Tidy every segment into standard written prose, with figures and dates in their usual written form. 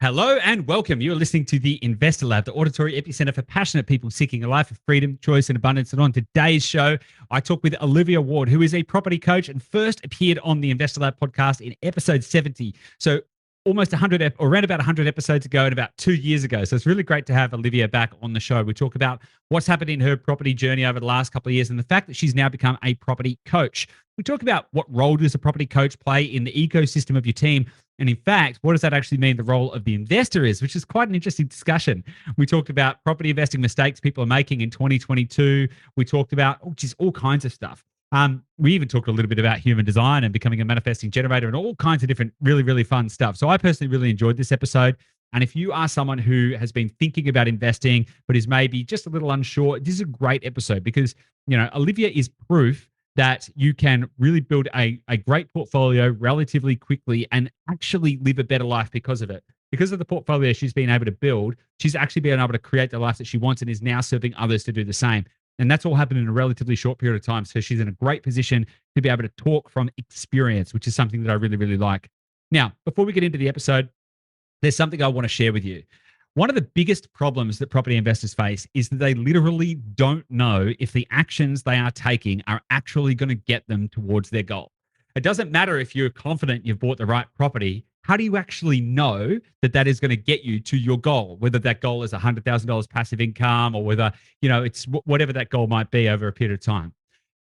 Hello and welcome. You are listening to the Investor Lab, the auditory epicenter for passionate people seeking a life of freedom, choice, and abundance. And on today's show, I talk with Olivia Ward, who is a property coach and first appeared on the Investor Lab podcast in episode 70. So almost 100 or around about 100 episodes ago and about 2 years ago. So it's really great to have Olivia back on the show. We talk about what's happened in her property journey over the last couple of years and the fact that she's now become a property coach. We talk about what role does a property coach play in the ecosystem of your team. And in fact, what does that actually mean the role of the investor is, which is quite an interesting discussion. We talked about property investing mistakes people are making in 2022. We talked about just all kinds of stuff. We even talked a little bit about human design and becoming a manifesting generator and all kinds of different really, really fun stuff. So I personally really enjoyed this episode. And if you are someone who has been thinking about investing, but is maybe just a little unsure, this is a great episode because, Olivia is proof that you can really build a great portfolio relatively quickly and actually live a better life because of it. Because of the portfolio she's been able to build, she's actually been able to create the life that she wants and is now serving others to do the same. And that's all happened in a relatively short period of time. So she's in a great position to be able to talk from experience, which is something that I really, really like. Now, before we get into the episode, there's something I want to share with you. One of the biggest problems that property investors face is that they literally don't know if the actions they are taking are actually going to get them towards their goal. It doesn't matter if you're confident you've bought the right property. How do you actually know that that is going to get you to your goal, whether that goal is $100,000 passive income or whether, it's whatever that goal might be over a period of time?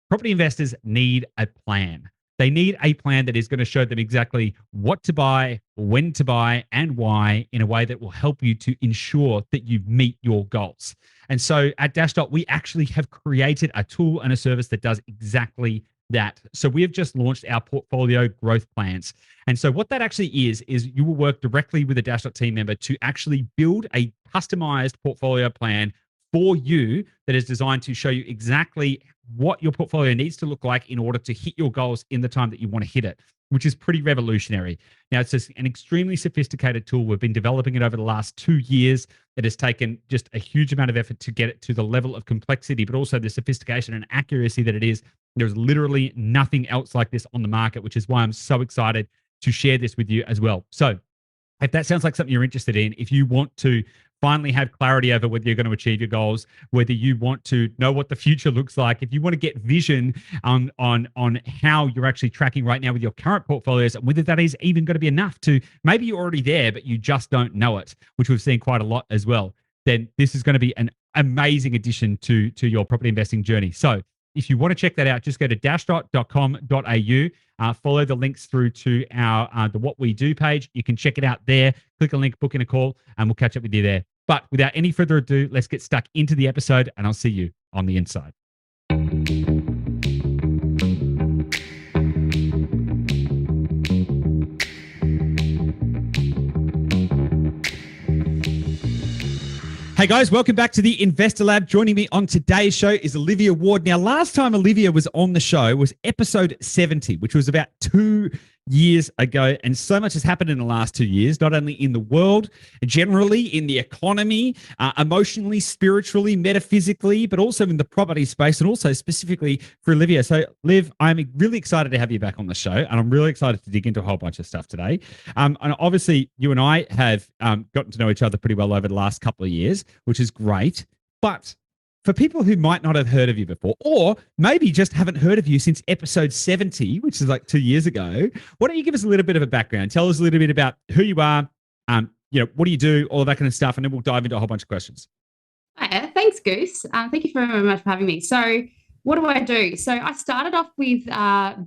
Property investors need a plan. They need a plan that is going to show them exactly what to buy, when to buy, and why in a way that will help you to ensure that you meet your goals. And so at Dashdot, we actually have created a tool and a service that does exactly that. So we have just launched our portfolio growth plans. And so what that actually is you will work directly with a Dashdot team member to actually build a customized portfolio plan for you that is designed to show you exactly what your portfolio needs to look like in order to hit your goals in the time that you want to hit it, which is pretty revolutionary. Now, it's just an extremely sophisticated tool. We've been developing it over the last 2 years. It has taken just a huge amount of effort to get it to the level of complexity, but also the sophistication and accuracy that it is. There's literally nothing else like this on the market, which is why I'm so excited to share this with you as well. So if that sounds like something you're interested in, if you want to finally have clarity over whether you're going to achieve your goals, whether you want to know what the future looks like, if you want to get vision on how you're actually tracking right now with your current portfolios and whether that is even going to be enough to, maybe you're already there, but you just don't know it, which we've seen quite a lot as well, then this is going to be an amazing addition to your property investing journey. So if you want to check that out, just go to dashdot.com.au. Follow the links through to our the What We Do page. You can check it out there. Click a link, book in a call, and we'll catch up with you there. But without any further ado, let's get stuck into the episode, and I'll see you on the inside. Hey guys, welcome back to the Investor Lab. Joining me on today's show is Olivia Ward. Now, last time Olivia was on the show was episode 70, which was about 2 years ago. And so much has happened in the last 2 years, not only in the world, generally in the economy, emotionally, spiritually, metaphysically, but also in the property space and also specifically for Olivia. So Liv, I'm really excited to have you back on the show and I'm really excited to dig into a whole bunch of stuff today. And obviously you and I have gotten to know each other pretty well over the last couple of years, which is great. But for people who might not have heard of you before, or maybe just haven't heard of you since episode 70, which is like 2 years ago, why don't you give us a little bit of a background? Tell us a little bit about who you are, what do you do, all of that kind of stuff, and then we'll dive into a whole bunch of questions. Thanks, Goose. Thank you very much for having me. So what do I do? So I started off with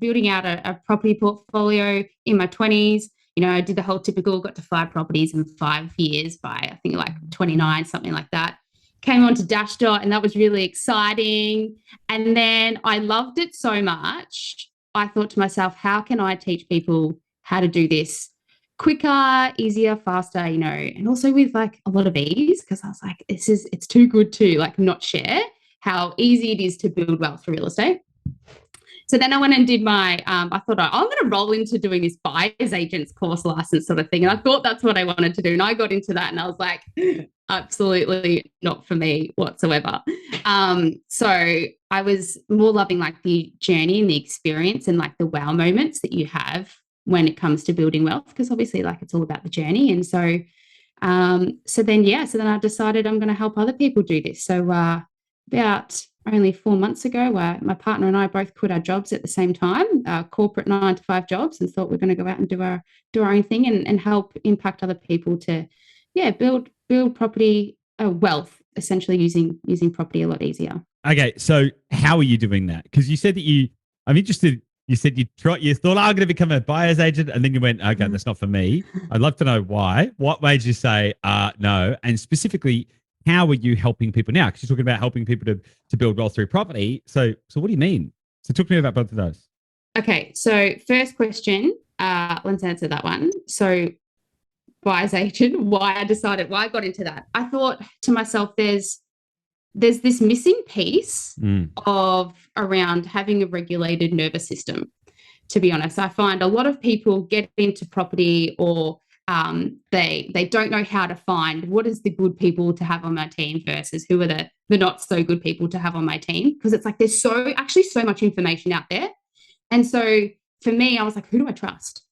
building out a property portfolio in my 20s. I did the whole typical, got to 5 properties in 5 years by, I think, like 29, something like that. Came on to Dashdot, and that was really exciting. And then I loved it so much, I thought to myself, how can I teach people how to do this quicker, easier, faster, and also with like a lot of ease, because I was like, it's too good to like not share how easy it is to build wealth through real estate. So then I went and did my, I thought, I'm going to roll into doing this buyer's agent's course license sort of thing. And I thought that's what I wanted to do. And I got into that and I was like, absolutely not for me whatsoever. So I was more loving like the journey and the experience and like the wow moments that you have when it comes to building wealth, because obviously like it's all about the journey. And so So then I decided I'm going to help other people do this. So about only 4 months ago, my partner and I both quit our jobs at the same time, corporate 9 to 5 jobs, and thought we're going to go out and do our own thing and help impact other people to, build property wealth, essentially using property a lot easier. Okay, so how are you doing that? Because you said that I'm interested. You said you thought, oh, I'm going to become a buyer's agent, and then you went, okay, that's not for me. I'd love to know why. What made you say no? And specifically, how are you helping people now? Because you're talking about helping people to build wealth through property. So what do you mean? So talk to me about both of those. Okay, so first question, let's answer that one. So buyer's agent, why I got into that. I thought to myself, there's this missing piece of around having a regulated nervous system. To be honest, I find a lot of people get into property or they don't know how to find what is the good people to have on my team versus who are the not so good people to have on my team, because it's like there's so much information out there. And so for me, I was like, who do I trust?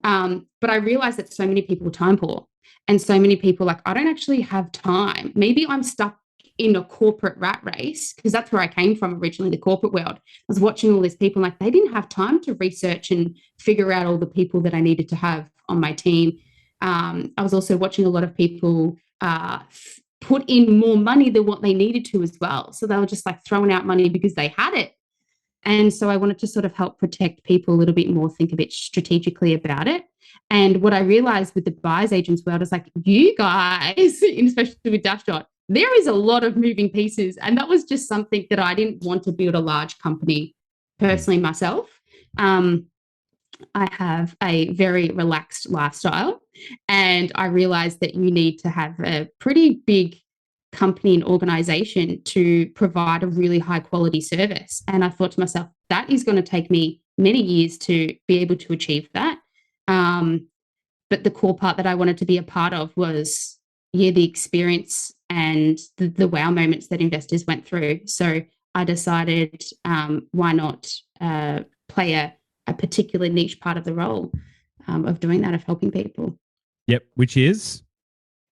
But I realized that so many people are time poor, and so many people like, I don't actually have time. Maybe I'm stuck in a corporate rat race, because that's where I came from originally, the corporate world. I was watching all these people, like they didn't have time to research and figure out all the people that I needed to have on my team. I was also watching a lot of people put in more money than what they needed to as well. So they were just like throwing out money because they had it. And so I wanted to sort of help protect people a little bit more, think a bit strategically about it. And what I realized with the buyer's agents world is like, you guys, especially with Dashdot, there is a lot of moving pieces. And that was just something that I didn't want to build a large company personally myself. I have a very relaxed lifestyle, and I realized that you need to have a pretty big company and organization to provide a really high quality service. And I thought to myself, that is going to take me many years to be able to achieve that. But the core part that I wanted to be a part of was, the experience and the wow moments that investors went through. So I decided, why not play a particular niche part of the role of doing that, of helping people. Yep, which is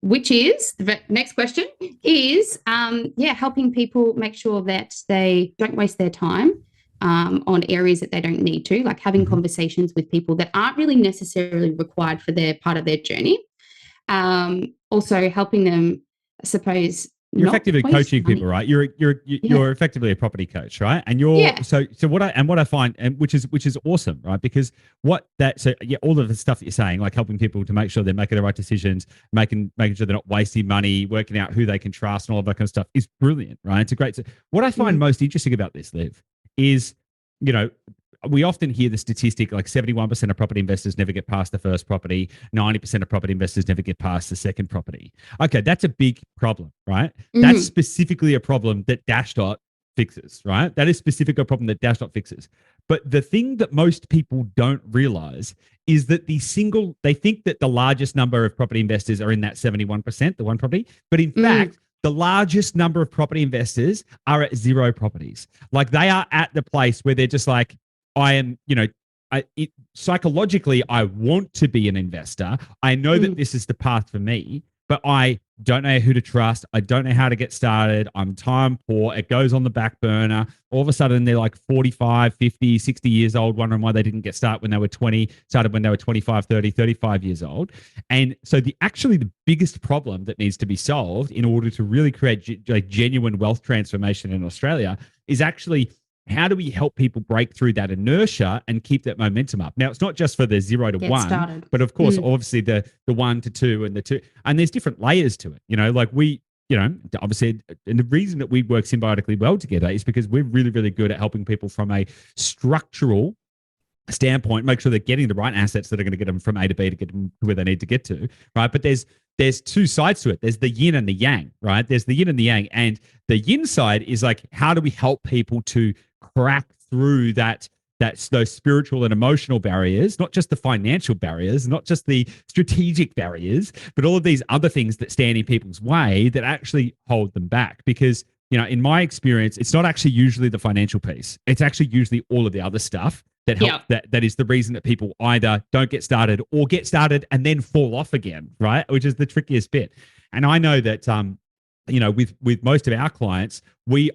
the next question is, helping people make sure that they don't waste their time on areas that they don't need to, like having conversations with people that aren't really necessarily required for their part of their journey. Also helping them, I suppose, you're effectively coaching people, right? You're effectively a property coach, right? And so what I find, and which is awesome, right? Because all of the stuff that you're saying, like helping people to make sure they're making the right decisions, making sure they're not wasting money, working out who they can trust, and all of that kind of stuff is brilliant, right? It's a great. What I find most interesting about this, Liv, is we often hear the statistic like 71% of property investors never get past the first property, 90% of property investors never get past the second property. Okay, that's a big problem, right? That's specifically a problem that Dashdot fixes, right? That is specifically a problem that Dashdot fixes. But the thing that most people don't realize is that they think that the largest number of property investors are in that 71%, the one property. But in fact, the largest number of property investors are at 0 properties. Like they are at the place where they're just like, I am, psychologically, I want to be an investor. I know that this is the path for me, but I don't know who to trust. I don't know how to get started. I'm time poor. It goes on the back burner. All of a sudden, they're like 45, 50, 60 years old, wondering why they didn't get started when they were 20, started when they were 25, 30, 35 years old. And so the biggest problem that needs to be solved in order to really create genuine wealth transformation in Australia is actually, how do we help people break through that inertia and keep that momentum up? Now, it's not just for the 0 to 1, but of course, obviously the 1 to 2 and the 2, and there's different layers to it. Obviously, and the reason that we work symbiotically well together is because we're really, really good at helping people from a structural standpoint, make sure they're getting the right assets that are going to get them from A to B to get them to where they need to get to, right? But there's two sides to it. There's the yin and the yang, right? There's the yin and the yang, and the yin side is like, how do we help people to crack through those spiritual and emotional barriers, not just the financial barriers, not just the strategic barriers, but all of these other things that stand in people's way that actually hold them back. Because, in my experience, it's not actually usually the financial piece. It's actually usually all of the other stuff that help that is the reason that people either don't get started or get started and then fall off again, right? Which is the trickiest bit. And I know that with most of our clients,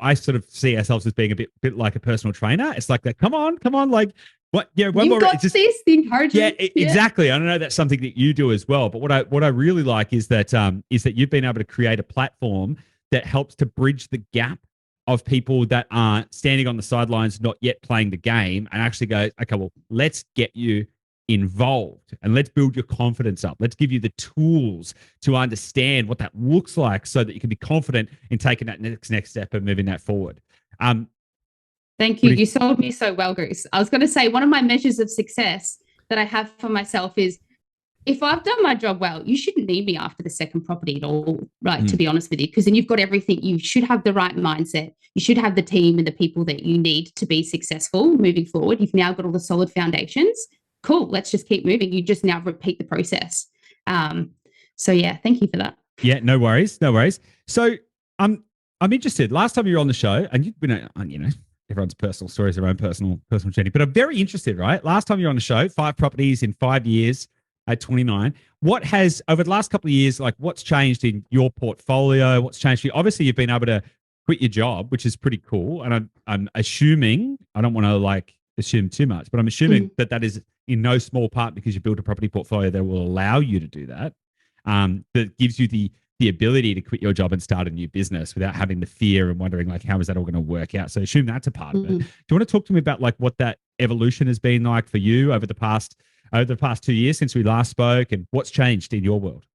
I sort of see ourselves as being a bit like a personal trainer. It's like that, come on, like what? Yeah, one You've more. got this, the encouragement. Yeah, exactly. I know that's something that you do as well. But what I really like is that you've been able to create a platform that helps to bridge the gap of people that are standing on the sidelines, not yet playing the game, and actually go, okay, well, let's get you involved and let's build your confidence up. Let's give you the tools to understand what that looks like so that you can be confident in taking that next step and moving that forward. Thank you. You sold me so well, Goose. I was going to say one of my measures of success that I have for myself is if I've done my job well, you shouldn't need me after the second property at all, right? To be honest with you, because then you've got everything. You should have the right mindset. You should have the team and the people that you need to be successful moving forward. You've now got all the solid foundations. Cool. Let's just keep moving. You just now repeat the process. So yeah, thank you for that. Yeah, no worries. So I'm interested. Last time you were on the show, and you've been, everyone's personal stories, their own personal journey, but I'm very interested, right? Last time you were on the show, 5 properties in 5 years. At 29, what has over the last couple of years, like what's changed in your portfolio? What's changed for you? Obviously, you've been able to quit your job, which is pretty cool. And I'm assuming, I don't want to assume too much, but I'm assuming that is in no small part because you built a property portfolio that will allow you to do that. That gives you the ability to quit your job and start a new business without having the fear and wondering how is that all going to work out? So I assume that's a part of it. Do you want to talk to me about what that evolution has been like for you over the past 2 years since we last spoke, and what's changed in your world?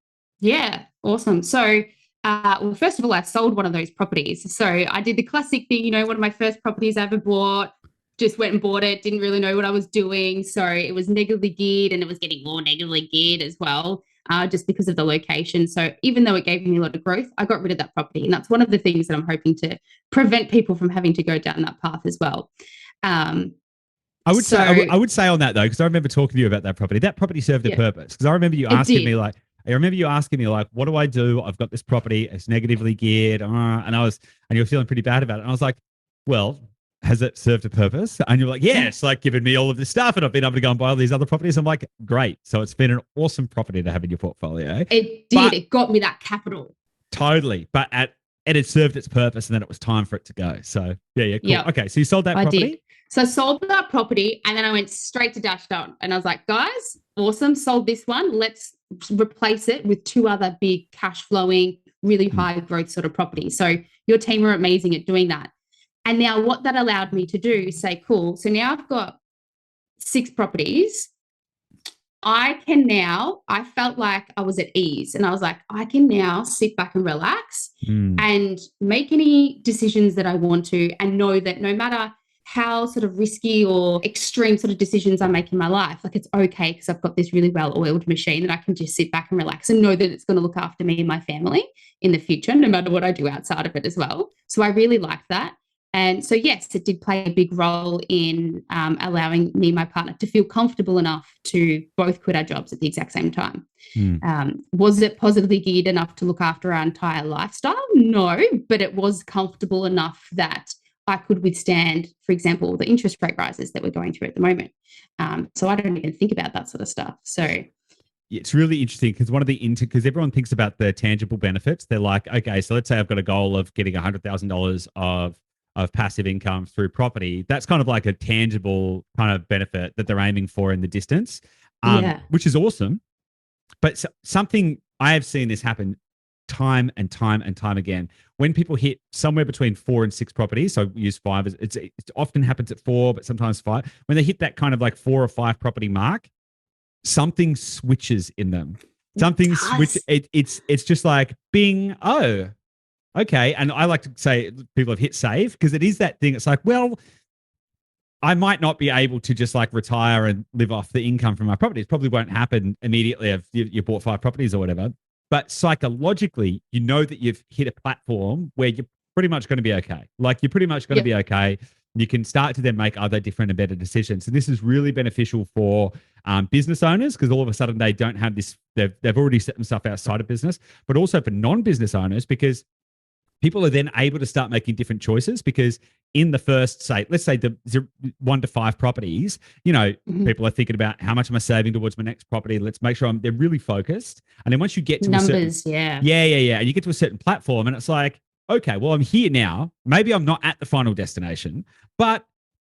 Yeah, awesome. So, well, first of all, I sold one of those properties. So I did the classic thing, one of my first properties I ever bought, just went and bought it, didn't really know what I was doing. So it was negatively geared and it was getting more negatively geared as well, just because of the location. So even though it gave me a lot of growth, I got rid of that property. And that's one of the things that I'm hoping to prevent people from having to go down that path as well. I would say on that though, because I remember talking to you about that property. That property served a purpose. Because I remember you asking me what do I do? I've got this property, it's negatively geared, and you were feeling pretty bad about it. And I was like, well, has it served a purpose? And you're like, yeah, it's given me all of this stuff, and I've been able to go and buy all these other properties. I'm like, great. So it's been an awesome property to have in your portfolio. It did. It got me that capital. Totally. But it had served its purpose, and then it was time for it to go. So yeah, cool. Yep. Okay, so you sold that property? I did. So I sold that property and then I went straight to Dashdown and I was like, guys, awesome, sold this one. Let's replace it with 2 other big cash flowing, really high growth sort of properties. So your team are amazing at doing that. And now what that allowed me to do is say, cool, so now I've got 6 properties. I felt like I was at ease and I was like, I can now sit back and relax and make any decisions that I want to and know that no matter how sort of risky or extreme sort of decisions I make in my life, it's okay because I've got this really well-oiled machine that I can just sit back and relax and know that it's going to look after me and my family in the future, no matter what I do outside of it as well. So I really liked that. And so, yes, it did play a big role in allowing me and my partner to feel comfortable enough to both quit our jobs at the exact same time. Was it positively geared enough to look after our entire lifestyle? No, but it was comfortable enough that I could withstand, for example, the interest rate rises that we're going through at the moment. So I don't even think about that sort of stuff. So it's really interesting because because everyone thinks about the tangible benefits. They're like, okay, so let's say I've got a goal of getting $100,000 of passive income through property. That's kind of like a tangible kind of benefit that they're aiming for in the distance, which is awesome. But something I have seen this happen time and time and time again. When people hit somewhere between 4 and 6 properties, so we use 5, it often happens at 4, but sometimes 5. When they hit that kind of 4 or 5 property mark, something switches in them. It's just like, bing, oh, okay. And I like to say people have hit save because it is that thing. It's like, well, I might not be able to just retire and live off the income from my properties. Probably won't happen immediately if you bought 5 properties or whatever. But psychologically, you know that you've hit a platform where you're pretty much going to be okay. You're pretty much going to be okay. You can start to then make other different and better decisions. So this is really beneficial for business owners because all of a sudden they don't have this, they've already set themselves outside of business, but also for non-business owners because people are then able to start making different choices because in the first, say, let's say the 1 to 5 properties, people are thinking about how much am I saving towards my next property? Let's make sure they're really focused. And then once you get to numbers, yeah. And you get to a certain platform and it's like, okay, well, I'm here now. Maybe I'm not at the final destination, but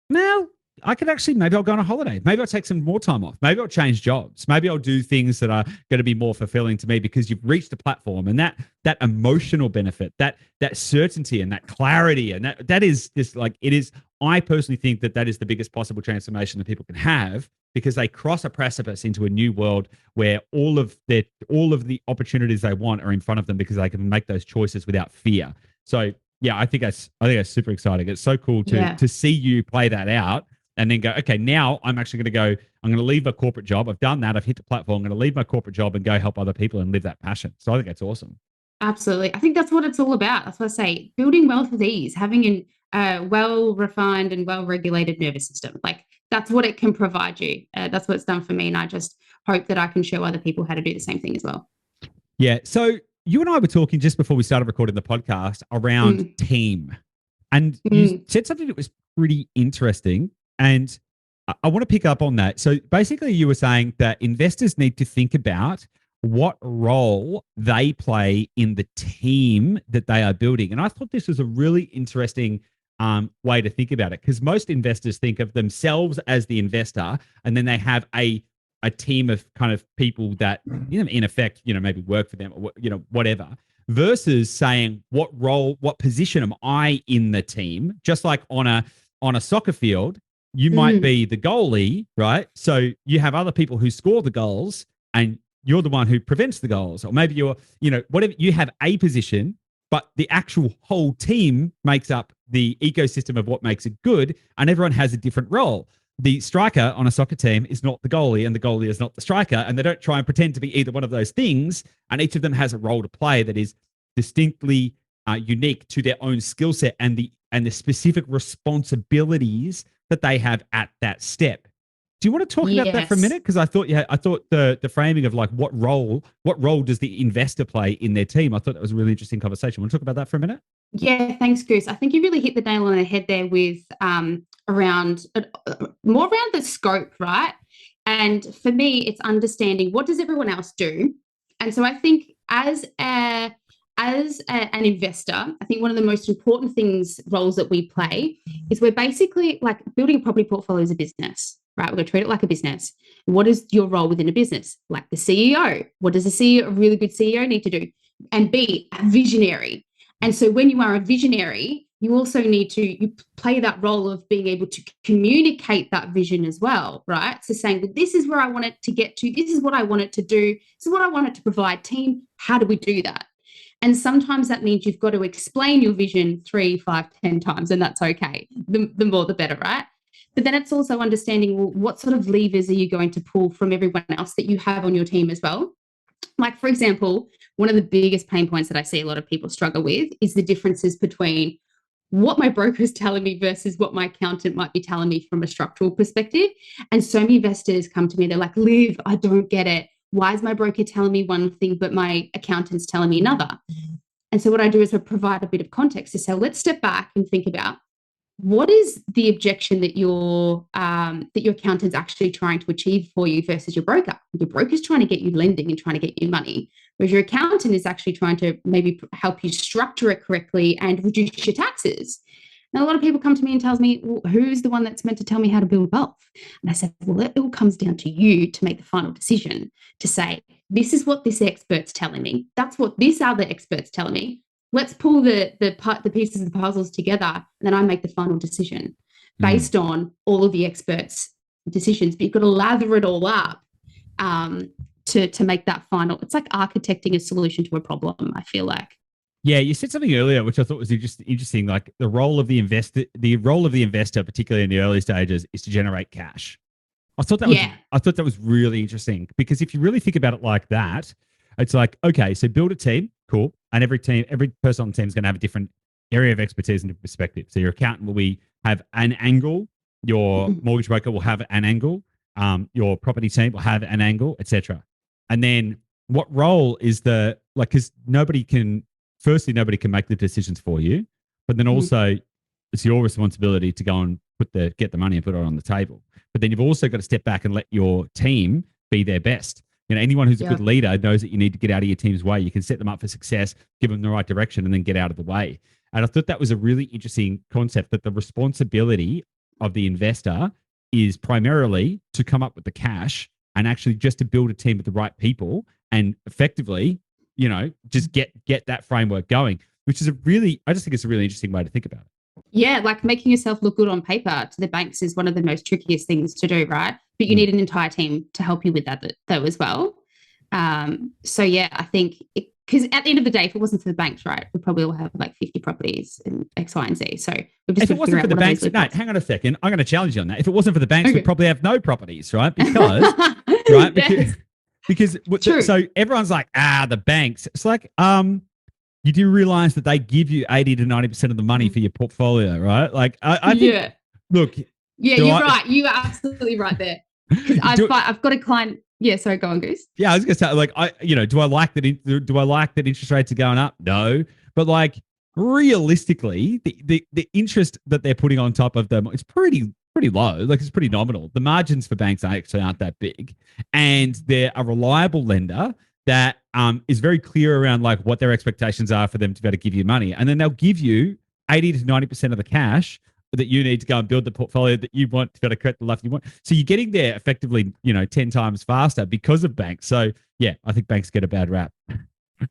now I could actually, maybe I'll go on a holiday. Maybe I'll take some more time off. Maybe I'll change jobs. Maybe I'll do things that are going to be more fulfilling to me because you've reached a platform, and that emotional benefit, that certainty and that clarity, and that is just like, it is, I personally think that is the biggest possible transformation that people can have, because they cross a precipice into a new world where all of the opportunities they want are in front of them because they can make those choices without fear. So yeah, I think that's super exciting. It's so cool to see you play that out and then go, okay, now I'm actually going to leave a corporate job. I've done that. I've hit the platform. I'm going to leave my corporate job and go help other people and live that passion. So I think that's awesome. Absolutely. I think that's what it's all about. That's what I say. Building wealth with ease, having a well-refined and well-regulated nervous system. Like, that's what it can provide you. That's what it's done for me. And I just hope that I can show other people how to do the same thing as well. Yeah. So you and I were talking just before we started recording the podcast around team. And you said something that was pretty interesting. And I want to pick up on that. So basically you were saying that investors need to think about what role they play in the team that they are building. And I thought this was a really interesting way to think about it, because most investors think of themselves as the investor, and then they have a team of kind of people that, in effect, maybe work for them or, whatever, versus saying what position am I in the team? Just like on a soccer field, you might be the goalie, right? So you have other people who score the goals and you're the one who prevents the goals. Or maybe you're, whatever, you have a position, but the actual whole team makes up the ecosystem of what makes it good, and everyone has a different role. The striker on a soccer team is not the goalie, and the goalie is not the striker, and they don't try and pretend to be either one of those things, and each of them has a role to play that is distinctly unique to their own skill set and the specific responsibilities that they have at that step. Do you want to talk about that for a minute? Because I thought the framing of like what role does the investor play in their team? I thought that was a really interesting conversation. Want to talk about that for a minute? Yeah, thanks, Goose. I think you really hit the nail on the head there with around more around the scope, right? And for me, it's understanding what does everyone else do. And so I think as an investor, I think one of the most important roles that we play is we're basically like building a property portfolio as a business, right? We're going to treat it like a business. What is your role within a business? Like the CEO, what does a really good CEO need to do? And be a visionary. And so when you are a visionary, you also need to play that role of being able to communicate that vision as well, right? So saying, well, this is where I want it to get to. This is what I want it to do. This is what I want it to provide. Team, how do we do that? And sometimes that means you've got to explain your vision 3, 5, 10 times, and that's okay. The more, the better, right? But then it's also understanding, well, what sort of levers are you going to pull from everyone else that you have on your team as well? Like, for example, one of the biggest pain points that I see a lot of people struggle with is the differences between what my broker is telling me versus what my accountant might be telling me from a structural perspective. And so many investors come to me, they're like, Liv, I don't get it. Why is my broker telling me one thing, but my accountant's telling me another? And so what I do is I provide a bit of context to say, let's step back and think about what is the objection that your accountant's actually trying to achieve for you versus your broker. Your broker's trying to get you lending and trying to get you money, whereas your accountant is actually trying to maybe help you structure it correctly and reduce your taxes. Now, a lot of people come to me and tells me, well, who's the one that's meant to tell me how to build wealth? And I said, well, it all comes down to you to make the final decision to say, this is what this expert's telling me. That's what this other expert's telling me. Let's pull the pieces of the puzzles together, and then I make the final decision based on all of the experts' decisions. But you've got to lather it all up to make that final. It's like architecting a solution to a problem, I feel like. Yeah, you said something earlier, which I thought was interesting. Like the role of the investor, particularly in the early stages, is to generate cash. I thought that was really interesting, because if you really think about it like that, it's like, okay, so build a team, cool, and every person on the team is going to have a different area of expertise and perspective. So your accountant will have an angle, your mortgage broker will have an angle, your property team will have an angle, etc. And then what role is because nobody can firstly, nobody can make the decisions for you, but then also it's your responsibility to go and get the money and put it on the table. But then you've also got to step back and let your team be their best. Anyone who's a good leader knows that you need to get out of your team's way. You can set them up for success, give them the right direction, and then get out of the way. And I thought that was a really interesting concept, that the responsibility of the investor is primarily to come up with the cash and actually just to build a team with the right people and effectively, just get that framework going, which is I just think it's a really interesting way to think about it. Yeah, like making yourself look good on paper to the banks is one of the most trickiest things to do, right? But you need an entire team to help you with that though as well. So yeah, I think because at the end of the day, if it wasn't for the banks, right, we probably all have like 50 properties and X, Y, and Z. So we've just if it wasn't for the banks, no, hang on a second. I'm going to challenge you on that. If it wasn't for the banks, we'd probably have no properties, right? Because, right? Because so everyone's like, the banks. It's like, you do realize that they give you 80 to 90% of the money for your portfolio, right? Like, I think, look. Yeah, you're right. You are absolutely right there. Because I've got a client. Yeah, sorry, go on, Goose. Yeah, I was going to say, like, do I like that? Do I like that interest rates are going up? No, but like realistically, the interest that they're putting on top of them is pretty low. Like, it's pretty nominal. The margins for banks actually aren't that big, and they're a reliable lender that is very clear around like what their expectations are for them to be able to give you money, and then they'll give you 80 to 90% of the cash that you need to go and build the portfolio that you want to be able to create the life you want. So you're getting there effectively, 10 times faster because of banks. So yeah, I think banks get a bad rap.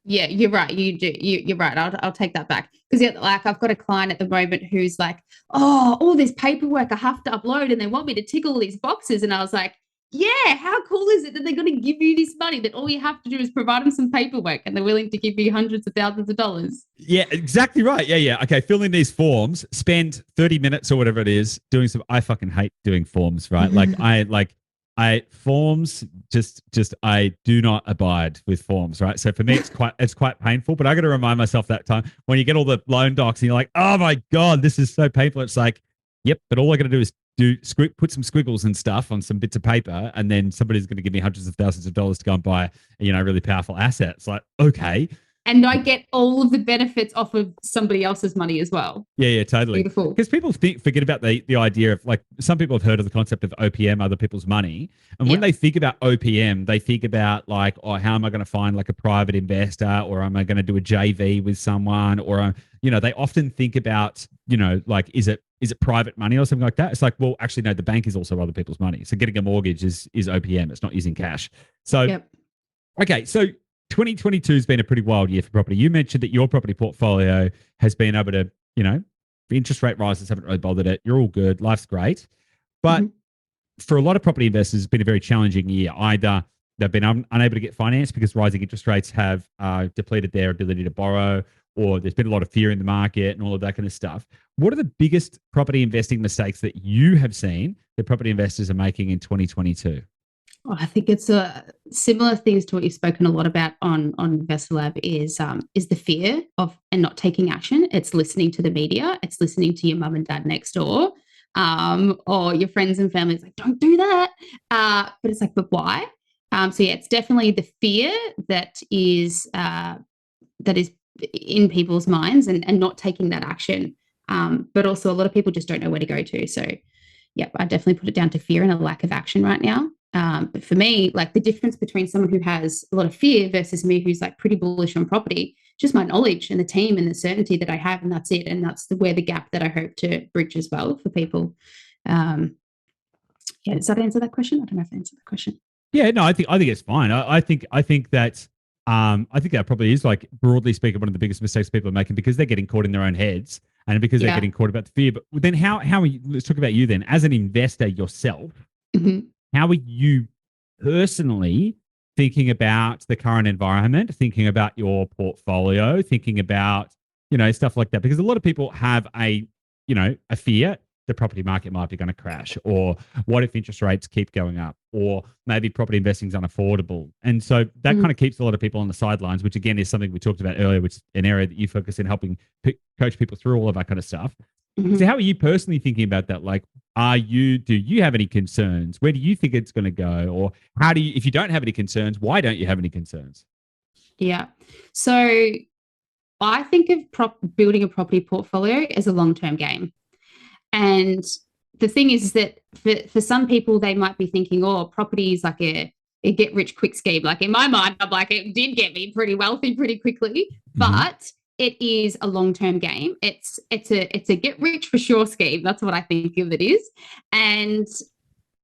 Yeah, you're right. You do. You're right. I'll take that back. Because like I've got a client at the moment who's like, oh, all this paperwork I have to upload and they want me to tick all these boxes. And I was like, yeah, how cool is it that they're going to give you this money that all you have to do is provide them some paperwork and they're willing to give you hundreds of thousands of dollars? Yeah, exactly right. Yeah. Okay, fill in these forms, spend 30 minutes or whatever it is doing I fucking hate doing forms, right? Forms I do not abide with forms, right? So for me, it's quite painful, but I got to remind myself that time when you get all the loan docs and you're like, oh my God, this is so painful. It's like, yep, but all I got to do is put some squiggles and stuff on some bits of paper, and then somebody's going to give me hundreds of thousands of dollars to go and buy, a really powerful asset. It's like, okay. And I get all of the benefits off of somebody else's money as well. Yeah, totally. Beautiful. Because people forget about the idea of, like, some people have heard of the concept of OPM, other people's money. And when they think about OPM, they think about like, oh, how am I going to find like a private investor, or am I going to do a JV with someone, or, they often think about, like, is it private money or something like that? It's like, well, actually, no, the bank is also other people's money. So getting a mortgage is OPM. It's not using cash. So, okay. So 2022 has been a pretty wild year for property. You mentioned that your property portfolio has been able to, the interest rate rises haven't really bothered it. You're all good. Life's great. But for a lot of property investors, it's been a very challenging year. Either they've been unable to get finance because rising interest rates have depleted their ability to borrow, or there's been a lot of fear in the market and all of that kind of stuff. What are the biggest property investing mistakes that you have seen that property investors are making in 2022? Oh, I think it's similar things to what you've spoken a lot about on Investor Lab is the fear of and not taking action. It's listening to the media. It's listening to your mum and dad next door, or your friends and family. It's like, don't do that. But it's like, but why? So yeah, it's definitely the fear that is in people's minds and not taking that action. But also a lot of people just don't know where to go to. So yeah, I definitely put it down to fear and a lack of action right now. But for me, like the difference between someone who has a lot of fear versus me who's like pretty bullish on property, just my knowledge and the team and the certainty that I have, and that's it. And that's where the gap that I hope to bridge as well for people. Yeah, does that answer that question? I don't know if I answered that question. Yeah, no, I think it's fine. I think that probably is, like, broadly speaking, one of the biggest mistakes people are making, because they're getting caught in their own heads and because they're getting caught about the fear. But then how are you, let's talk about you then as an investor yourself. How are you personally thinking about the current environment, thinking about your portfolio, thinking about, stuff like that? Because a lot of people have a fear the property market might be going to crash, or what if interest rates keep going up, or maybe property investing is unaffordable. And so that kind of keeps a lot of people on the sidelines, which again is something we talked about earlier, which is an area that you focus in helping coach people through all of that kind of stuff. So how are you personally thinking about that? Like, do you have any concerns? Where do you think it's going to go? Or if you don't have any concerns, why don't you have any concerns? Yeah. So I think of building a property portfolio as a long-term game. And the thing is that for some people, they might be thinking, oh, property is like a get rich quick scheme. Like in my mind, I'm like, it did get me pretty wealthy pretty quickly, but it is a long-term game. It's a get rich for sure scheme. That's what I think of it is. And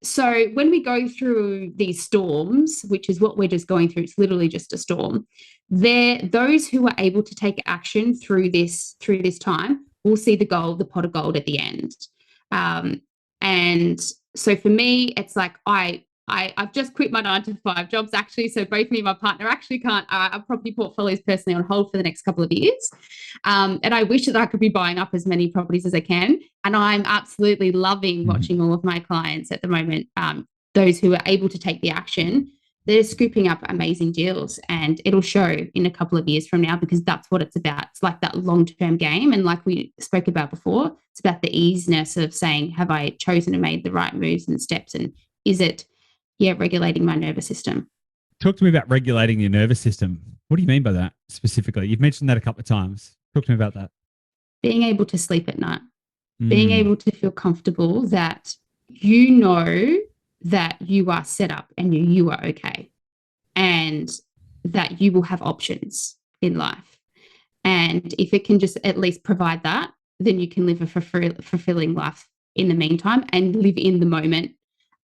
so when we go through these storms, which is what we're just going through, it's literally just a storm. Those who are able to take action through this time will see the gold, the pot of gold at the end. And so for me, it's like I've just quit my 9-to-5 jobs actually. So both me and my partner actually can't, our property portfolio is personally on hold for the next couple of years. And I wish that I could be buying up as many properties as I can. And I'm absolutely loving watching all of my clients at the moment, those who are able to take the action, they're scooping up amazing deals, and it'll show in a couple of years from now, because that's what it's about. It's like that long-term game. And like we spoke about before, it's about the easiness of saying, have I chosen and made the right moves and steps? And is it, regulating my nervous system? Talk to me about regulating your nervous system. What do you mean by that specifically? You've mentioned that a couple of times. Talk to me about that. Being able to sleep at night, being able to feel comfortable that you know that you are set up and you are okay, and that you will have options in life. And if it can just at least provide that, then you can live a fulfilling life in the meantime and live in the moment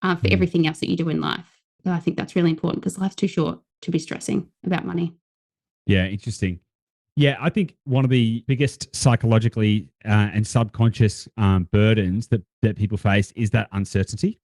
for everything else that you do in life. So I think that's really important, because life's too short to be stressing about money. Yeah, interesting. Yeah, I think one of the biggest psychologically and subconscious burdens that people face is that uncertainty.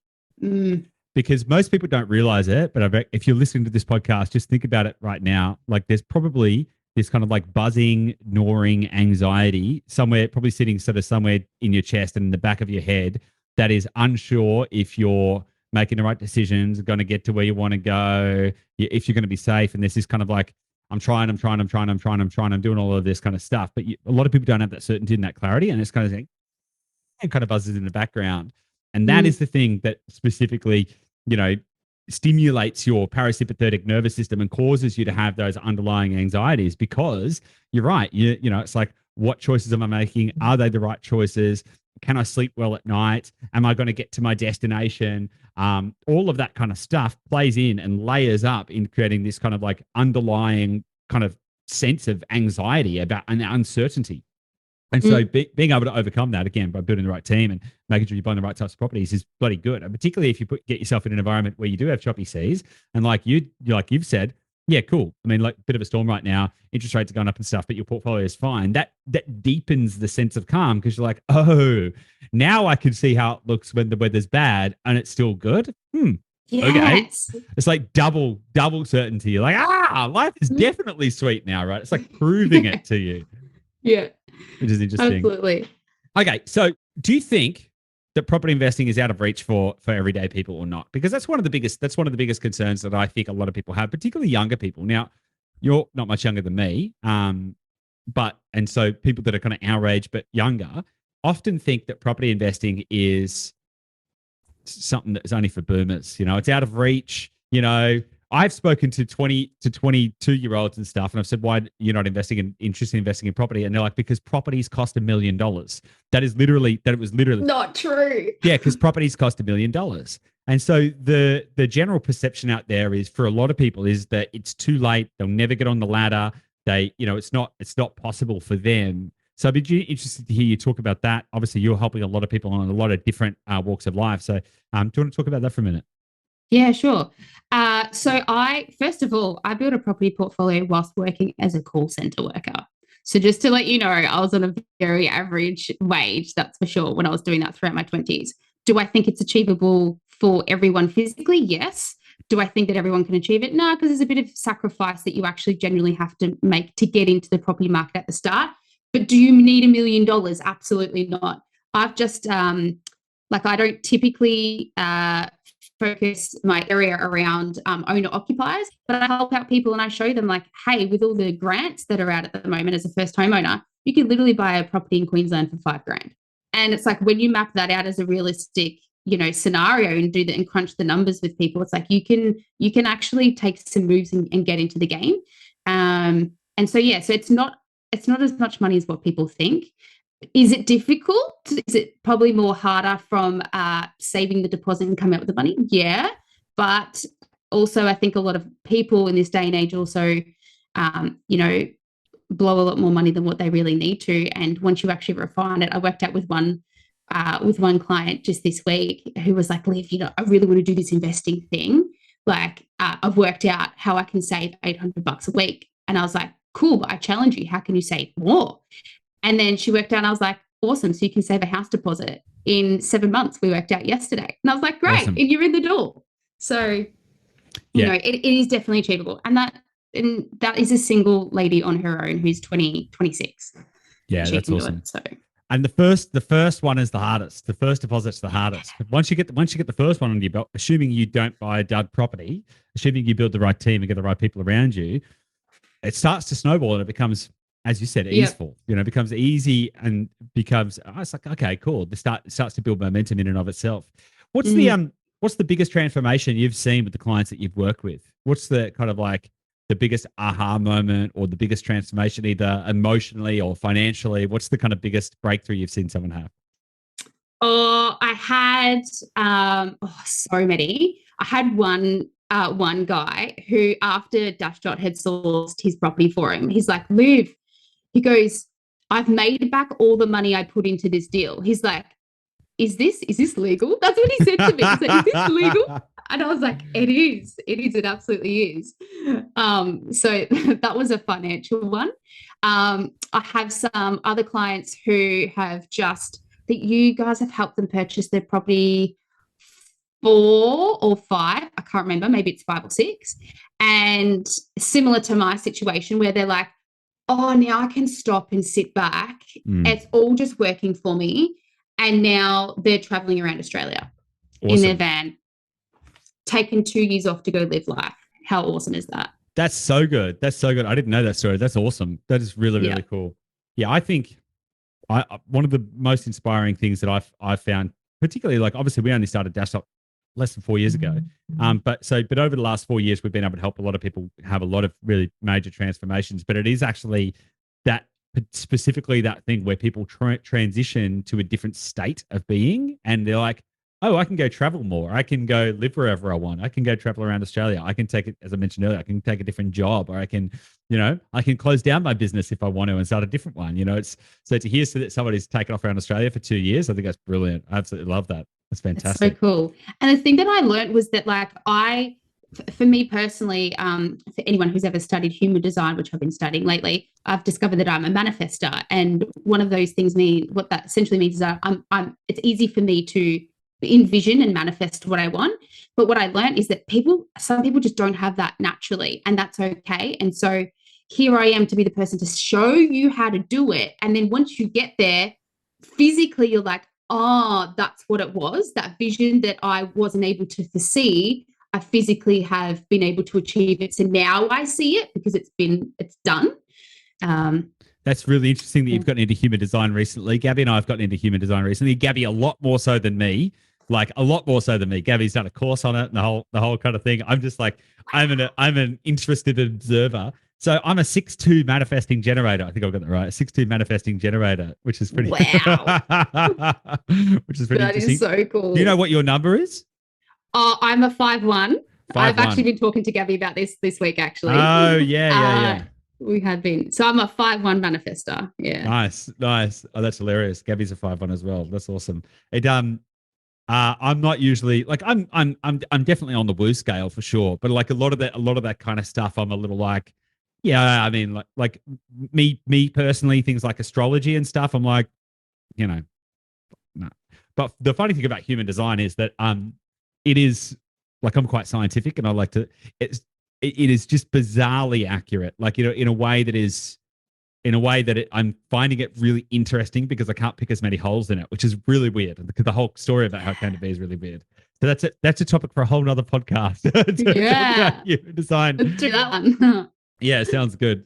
Because most people don't realize it, but if you're listening to this podcast, just think about it right now. Like there's probably this kind of like buzzing, gnawing anxiety somewhere, probably sitting sort of somewhere in your chest and in the back of your head, that is unsure if you're making the right decisions, going to get to where you want to go, if you're going to be safe. And this is kind of like, I'm doing all of this kind of stuff. But a lot of people don't have that certainty and that clarity. And it's kind of like, it kind of buzzes in the background. And that is the thing that specifically, stimulates your parasympathetic nervous system and causes you to have those underlying anxieties, because you're right. It's like, what choices am I making? Are they the right choices? Can I sleep well at night? Am I going to get to my destination? All of that kind of stuff plays in and layers up in creating this kind of like underlying kind of sense of anxiety about an uncertainty. And so being able to overcome that, again, by building the right team and making sure you're buying the right types of properties is bloody good. And particularly if you get yourself in an environment where you do have choppy seas, and like you've said, yeah, cool. I mean, like a bit of a storm right now, interest rates are going up and stuff, but your portfolio is fine. That deepens the sense of calm, because you're like, oh, now I can see how it looks when the weather's bad and it's still good. Yes. Okay. It's like double certainty. You're like, life is definitely sweet now, right? It's like proving it to you. Yeah. Which is interesting. Absolutely. Okay. So do you think that property investing is out of reach for everyday people or not? Because that's one of the biggest concerns that I think a lot of people have, particularly younger people. Now, you're not much younger than me. And so people that are kind of our age but younger often think that property investing is something that is only for boomers. It's out of reach. I've spoken to 20 to 22-year-olds and stuff, and I've said, why you're not interested in investing in property? And they're like, because properties cost $1 million. That was literally not true. Yeah, because properties cost $1 million. And so the general perception out there is, for a lot of people, is that it's too late. They'll never get on the ladder. It's not possible for them. So I'd be interested to hear you talk about that. Obviously, you're helping a lot of people on a lot of different walks of life. So do you want to talk about that for a minute? Yeah, sure. So first of all, I built a property portfolio whilst working as a call center worker. So just to let you know, I was on a very average wage, that's for sure, when I was doing that throughout my 20s. Do I think it's achievable for everyone physically? Yes. Do I think that everyone can achieve it? No, because there's a bit of sacrifice that you actually generally have to make to get into the property market at the start. But do you need $1 million? Absolutely not. I've just, I don't typically focus my area around owner occupiers, but I help out people and I show them, like, hey, with all the grants that are out at the moment as a first homeowner, you can literally buy a property in Queensland for $5,000. And it's like, when you map that out as a realistic, scenario and do that and crunch the numbers with people, it's like you can actually take some moves and get into the game. So it's not it's not as much money as what people think. Is it difficult? Is it probably more harder from saving the deposit and coming up with the money? Yeah. But also, I think a lot of people in this day and age also, blow a lot more money than what they really need to. And once you actually refine it, I worked out with one client just this week who was like, Liv, I really want to do this investing thing. Like, I've worked out how I can save $800 a week. And I was like, cool, but I challenge you. How can you save more? And then she worked out, and I was like, awesome. So you can save a house deposit in 7 months. We worked out yesterday. And I was like, great. Awesome. And you're in the door. So, it is definitely achievable. And that is a single lady on her own who's 26. Yeah, that's awesome. And the first one is the hardest. The first deposit's the hardest. But once you get the first one under your belt, assuming you don't buy a dud property, assuming you build the right team and get the right people around you, it starts to snowball and it becomes, as you said, easeful. It becomes easy and becomes. It's like, okay, cool. It starts to build momentum in and of itself. What's the biggest transformation you've seen with the clients that you've worked with? What's the kind of like the biggest aha moment or the biggest transformation, either emotionally or financially? What's the kind of biggest breakthrough you've seen someone have? Oh, I had so many. I had one guy who, after Dashdot had sourced his property for him, he's like, Liv, he goes, I've made back all the money I put into this deal. He's like, is this legal? That's what he said to me. He's like, is this legal? And I was like, it is. It absolutely is. So that was a financial one. I have some other clients who have that you guys have helped them purchase their property 4 or 5. I can't remember. Maybe it's 5 or 6. And similar to my situation where they're like, oh, now I can stop and sit back. It's all just working for me. And now they're traveling around Australia in their van, taking 2 years off to go live life. How awesome is that? That's so good. I didn't know that story. That's awesome. That is really, really cool. Yeah, I think one of the most inspiring things that I've found, particularly, like, obviously we only started Dashdot less than 4 years ago. But over the last 4 years, we've been able to help a lot of people have a lot of really major transformations. But it is actually specifically that thing where people transition to a different state of being, and they're like, oh, I can go travel more. I can go live wherever I want. I can go travel around Australia. I can take it, as I mentioned earlier, I can take a different job, or I can close down my business if I want to and start a different one. So to hear that somebody's taken off around Australia for 2 years, I think that's brilliant. I absolutely love that. That's fantastic. That's so cool. And the thing that I learned was that, like, for me personally, for anyone who's ever studied human design, which I've been studying lately, I've discovered that I'm a manifestor. And one of those things what that essentially means is that it's easy for me to envision and manifest what I want. But what I learned is that some people just don't have that naturally, and that's okay. And so here I am to be the person to show you how to do it. And then once you get there, physically, you're like, oh, that's what it was. That vision that I wasn't able to foresee, I physically have been able to achieve it. So now I see it because it's done. That's really interesting that you've gotten into human design recently. Gabby and I have gotten into human design recently. Gabby, a lot more so than me. Like, a lot more so than me. Gabby's done a course on it and the whole kind of thing. I'm just like, I'm an interested observer. So I'm a 6-2 manifesting generator. I think I've got that right. 6-2 manifesting generator, which is pretty. Wow. Which is pretty that interesting. Is so cool. Do you know what your number is? I'm a 5-1. I've actually been talking to Gabby about this week, actually. Oh, yeah. We had been. So I'm a 5-1 manifestor. Yeah. Nice. Oh, that's hilarious. Gabby's a 5-1 as well. That's awesome. I'm not usually, like, I'm definitely on the woo scale for sure, but like a lot of that kind of stuff, I'm a little like, yeah, I mean, like me personally, things like astrology and stuff, I'm like, no. But the funny thing about human design is that it is, like, I'm quite scientific, and I like to, it is just bizarrely accurate, like, in a way that I'm finding it really interesting because I can't pick as many holes in it, which is really weird. Because the whole story about how it came to be is really weird. So that's a topic for a whole nother podcast. Yeah. Human design. Let's do that one. Yeah, sounds good.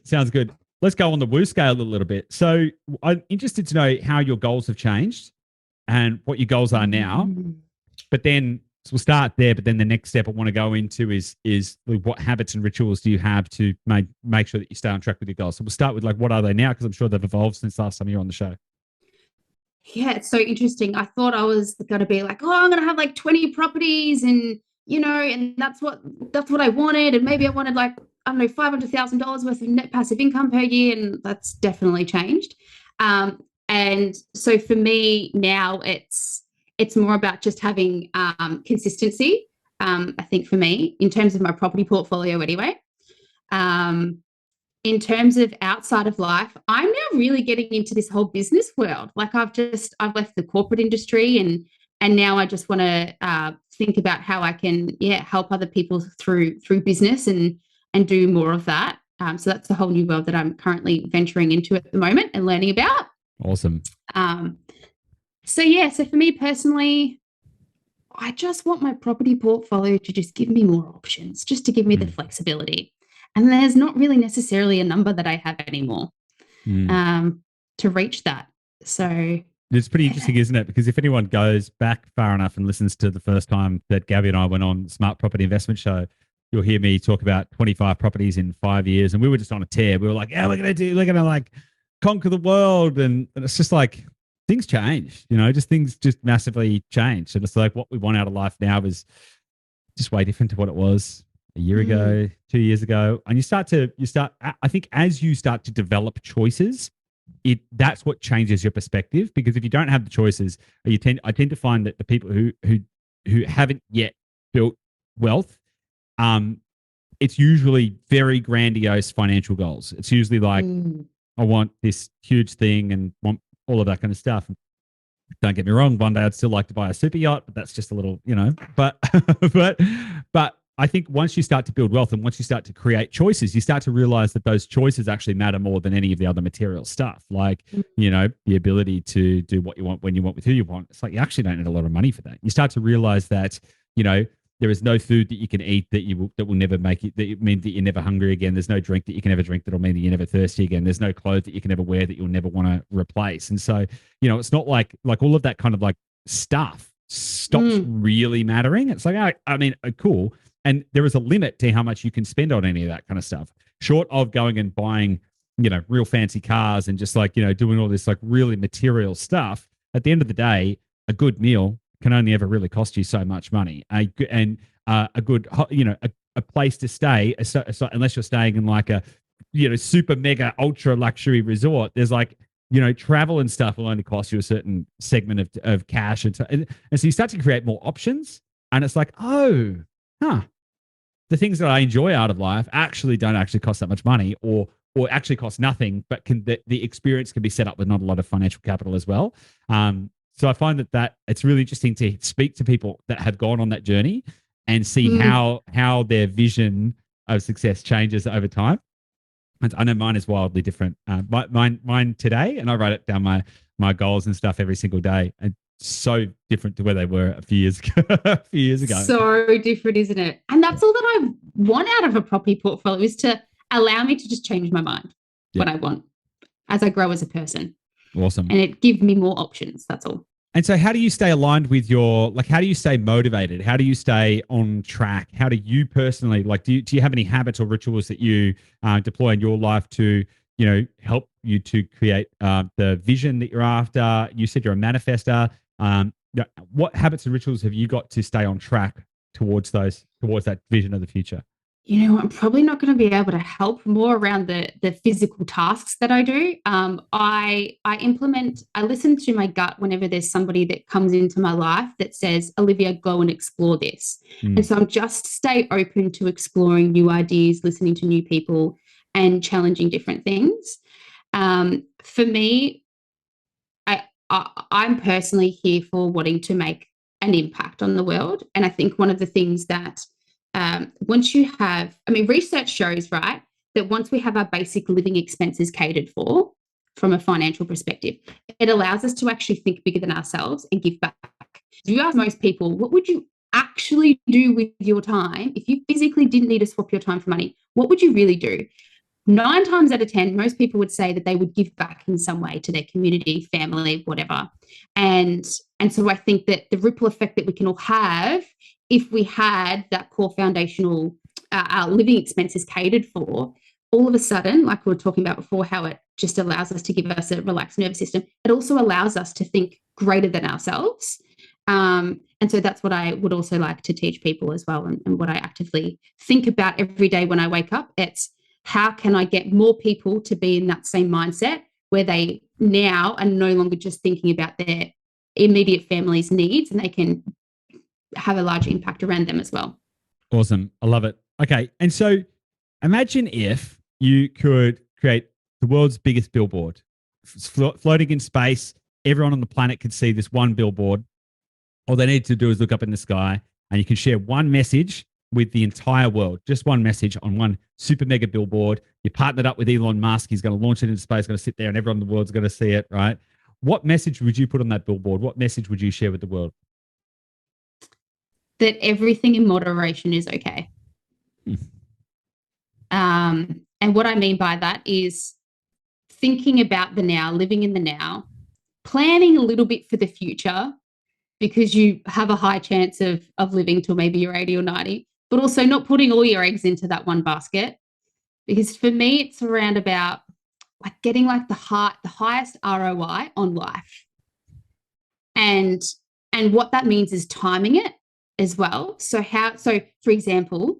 Let's go on the woo scale a little bit. So I'm interested to know how your goals have changed and what your goals are now. But then So we'll start there, but then the next step I want to go into is what habits and rituals do you have to make sure that you stay on track with your goals? So we'll start with like, what are they now? Because I'm sure they've evolved since last time you were on the show. Yeah, it's so interesting. I thought I was going to be like, oh, I'm going to have like 20 properties and, and that's what I wanted. And maybe I wanted like, I don't know, $500,000 worth of net passive income per year. And that's definitely changed. And so for me now, it's more about just having consistency. I think for me, in terms of my property portfolio anyway. In terms of outside of life, I'm now really getting into this whole business world. Like I've left the corporate industry and now I just want to think about how I can help other people through business and do more of that. So that's a whole new world that I'm currently venturing into at the moment and learning about. Awesome. So for me personally, I just want my property portfolio to just give me more options, just to give me the flexibility. And there's not really necessarily a number that I have anymore to reach that. So it's pretty interesting, isn't it? Because if anyone goes back far enough and listens to the first time that Gabby and I went on Smart Property Investment Show, you'll hear me talk about 25 properties in 5 years. And we were just on a tear. We were like, we're going to like conquer the world. And it's just like things change, just things just massively change. And it's like what we want out of life now is just way different to what it was a year ago, 2 years ago. And I think as you start to develop choices, that's what changes your perspective. Because if you don't have the choices, I tend to find that the people who haven't yet built wealth, it's usually very grandiose financial goals. It's usually like, I want this huge thing and want all of that kind of stuff. Don't get me wrong, one day I'd still like to buy a super yacht, but that's just a little, but I think once you start to build wealth and once you start to create choices, you start to realize that those choices actually matter more than any of the other material stuff. Like, the ability to do what you want, when you want, with who you want. It's like, you actually don't need a lot of money for that. You start to realize that, there is no food that you can eat that will never make it, that mean that you're never hungry again. There's no drink that you can ever drink that'll mean that you're never thirsty again. There's no clothes that you can ever wear that you'll never want to replace. And so, it's not like all of that kind of like stuff stops really mattering. It's like, cool. And there is a limit to how much you can spend on any of that kind of stuff, short of going and buying, real fancy cars and just like, doing all this like really material stuff. At the end of the day, a good meal can only ever really cost you so much money. A good, a place to stay, unless you're staying in like a, super mega ultra luxury resort, there's like, travel and stuff will only cost you a certain segment of cash. And so you start to create more options and it's like, the things that I enjoy out of life don't actually cost that much money or actually cost nothing, but the experience can be set up with not a lot of financial capital as well. So I find that it's really interesting to speak to people that have gone on that journey and see how their vision of success changes over time. And I know mine is wildly different. Mine today, and I write it down my goals and stuff every single day. And so different to where they were a few years ago. So different, isn't it? And that's all that I want out of a property portfolio, is to allow me to just change my mind what I want as I grow as a person. Awesome. And it gives me more options. That's all. And so how do you stay aligned with how do you stay motivated? How do you stay on track? How do you personally, do you have any habits or rituals that you deploy in your life to, help you to create the vision that you're after? You said you're a manifester. What habits and rituals have you got to stay on track towards that vision of the future? I'm probably not going to be able to help more around the physical tasks that I do. I listen to my gut whenever there's somebody that comes into my life that says, Olivia, go and explore this. And so I'm just stay open to exploring new ideas, listening to new people and challenging different things. For me, I'm personally here for wanting to make an impact on the world. And I think one of the things that once you have, research shows, right, that once we have our basic living expenses catered for from a financial perspective, it allows us to actually think bigger than ourselves and give back. If you ask most people, what would you actually do with your time if you physically didn't need to swap your time for money? What would you really do? 9 times out of 10, most people would say that they would give back in some way to their community, family, whatever. And so I think that the ripple effect that we can all have if we had that core foundational our living expenses catered for, all of a sudden, like we were talking about before, how it just allows us to give us a relaxed nervous system, it also allows us to think greater than ourselves. And so that's what I would also like to teach people as well, and what I actively think about every day when I wake up. It's how can I get more people to be in that same mindset where they now are no longer just thinking about their immediate family's needs, and they can have a large impact around them as well. Awesome. I love it. Okay. And so imagine if you could create the world's biggest billboard floating in space. Everyone on the planet could see this one billboard. All they need to do is look up in the sky, and you can share one message with the entire world, just one message on one super mega billboard. You partnered up with Elon Musk. He's going to launch it into space, going to sit there, and everyone in the world's going to see it, right? What message would you put on that billboard? What message would you share with the world? That everything in moderation is okay. And what I mean by that is thinking about the now, living in the now, planning a little bit for the future, because you have a high chance of living till maybe you're 80 or 90, but also not putting all your eggs into that one basket. Because for me, it's around about like getting like the highest ROI on life. And what that means is timing it as well. So for example,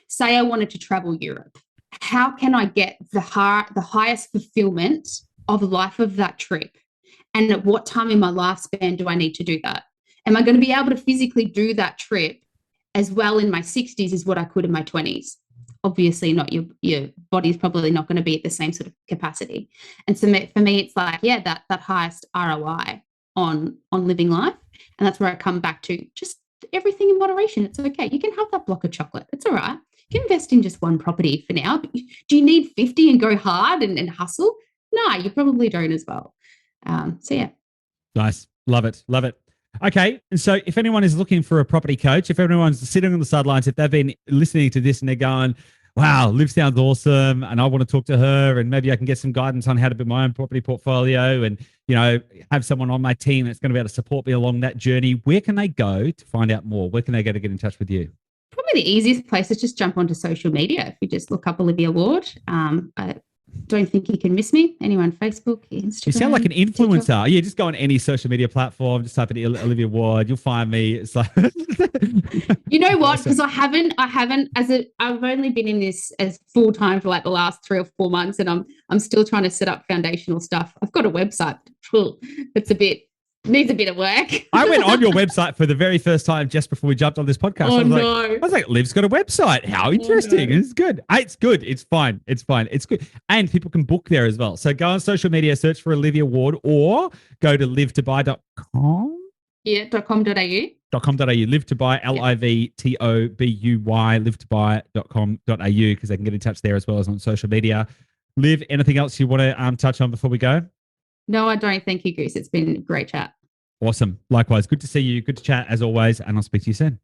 say I wanted to travel Europe. How can I get the highest fulfillment of life of that trip? And at what time in my lifespan do I need to do that? Am I going to be able to physically do that trip as well in my 60s as what I could in my 20s? Obviously not. Your body's probably not going to be at the same sort of capacity. And so for me, it's like, yeah, that highest ROI on living life. And that's where I come back to just everything in moderation. It's okay. You can have that block of chocolate. It's all right. You can invest in just one property for now. But do you need 50 and go hard and hustle? No, you probably don't as well. So yeah. Nice. Love it. Love it. Okay. And so if anyone is looking for a property coach, if everyone's sitting on the sidelines, if they've been listening to this and they're going, wow, Liv sounds awesome, and I want to talk to her, and maybe I can get some guidance on how to build my own property portfolio, and, you know, have someone on my team that's going to be able to support me along that journey, where can they go to find out more? Where can they go to get in touch with you? Probably the easiest place is just jump onto social media. If you just look up Olivia Ward, I don't think you can miss me. Anywhere on Facebook, Instagram. You sound like an influencer. TikTok. Yeah, just go on any social media platform, just type in Olivia Ward, you'll find me. It's like you know what? Because I've only been in this as full time for like the last 3 or 4 months, and I'm still trying to set up foundational stuff. I've got a website. It's needs a bit of work. I went on your website for the very first time just before we jumped on this podcast. I was like, Liv's got a website. How interesting. It's good. It's good. It's fine. It's fine. It's good. And people can book there as well. So go on social media, search for Olivia Ward, or go to livetobuy.com. Yeah, .com.au. .com.au, live to buy, LIVTOBUY, livetobuy.com.au, because they can get in touch there as well as on social media. Liv, anything else you want to touch on before we go? No, I don't. Thank you, Goose. It's been a great chat. Awesome. Likewise. Good to see you. Good to chat as always. And I'll speak to you soon.